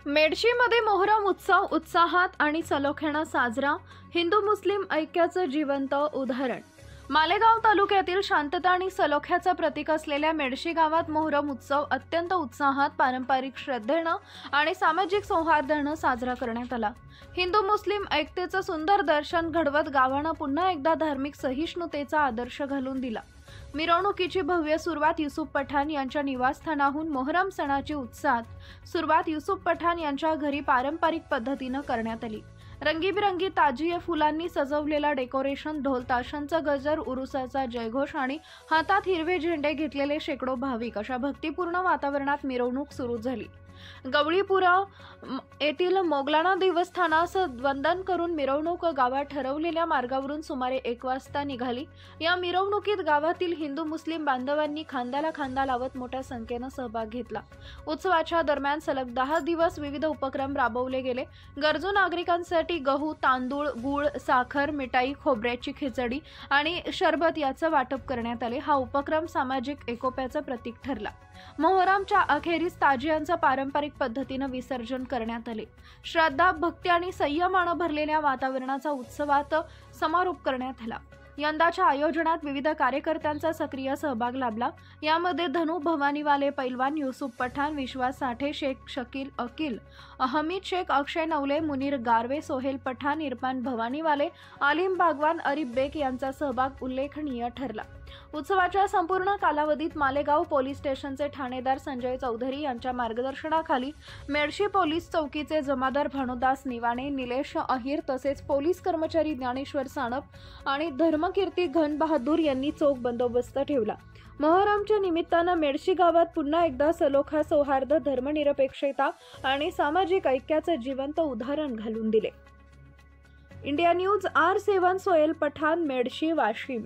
मेडशीमध्ये मोहरम उत्सव उत्साहात आणि सलोख्यानं साजरा. हिंदू मुस्लिम ऐक्याचं जिवंत उदाहरण. मालेगाव तालुक्यातील शांतता आणि सलोख्याचं प्रतीक असलेल्या मेडशी गावात मोहरम उत्सव अत्यंत उत्साहात, पारंपरिक श्रद्धेनं आणि सामाजिक सौहार्दानं साजरा करण्यात आला. हिंदू मुस्लिम ऐक्यतेचं सुंदर दर्शन घडवत गावानं पुन्हा एकदा धार्मिक सहिष्णुतेचा आदर्श घालून दिला. मिरवणुकीची भव्य सुरुवात युसुफ पठाण यांच्या निवासस्थानाहून मोहरम सणाची उत्साहात सुरुवात युसुफ पठाण यांच्या घरी पारंपरिक पद्धतीनं करण्यात आली. रंगीबिरंगी ताजिये फुलांनी सजवलेला डेकोरेशन, ढोल ताशांचा गजर, उरुसाचा जयघोष आणि हातात हिरवे झेंडे घेतलेले शेकडो भाविक अशा भक्तिपूर्ण वातावरणात मिरवणूक सुरू झाली. गवळीपुरा येथील मोगलाणा देवस्थानास वंदन करून मिरवणूक गावात ठरवलेल्या मार्गावरून सुमारे 1 वाजता निघाली. या मिरवणुकीत गावातील हिंदू मुस्लिम बांधवांनी खांद्याला खांदा लावत मोठ्या संख्येनं सहभाग घेतला. उत्सवाच्या दरम्यान सलग 10 दिवस विविध उपक्रम राबवले गेले. गरजू नागरिकांसाठी गहू, तांदूळ, गूळ, साखर, मिठाई, खोबऱ्याची खिचडी आणि शरबत याचं वाटप करण्यात आले. हा उपक्रम सामाजिक एकोप्याचं प्रतीक ठरला. मोहरमच्या अखेरीस ताजियांचं पारंपरिक पद्धतीनं विसर्जन करण्यात आले. श्रद्धा, भक्ती आणि संयमानं भरलेल्या वातावरणाचा उत्सवात समारोप करण्यात आला. यंदाच्या आयोजनात विविध कार्यकर्त्यांचा सक्रिय सहभाग लाभला. यामध्ये धनु भवानीवाले पैलवान, युसुफ पठाण, विश्वास साठे, शेख शकील अकील, हमीद शेख, अक्षय नवले, मुनीर गारवे, सोहेल पठाण, इरफान भवानीवाले, आलिम बागवान, अरिफ बेग यांचा सहभाग उल्लेखनीय ठरला. उत्सवाच्या संपूर्ण कालावधीत मालेगाव पोलीस स्टेशनचे ठाणेदार संजय चौधरी यांच्या मार्गदर्शनाखाली मेडशी पोलीस चौकीचे जमादार भानुदास निवाणे, निलेश अहिर तसेच पोलीस कर्मचारी ज्ञानेश्वर सानप आणि धर्मकीर्ती घन बहादूर यांनी चोख बंदोबस्त ठेवला. मोहरमच्या निमित्तानं मेडशी गावात पुन्हा एकदा सलोखा, सौहार्द, धर्मनिरपेक्षता आणि सामाजिक ऐक्याचं जिवंत उदाहरण घालून दिले. India News R7 Sohel Pathan, Medshi, Washim.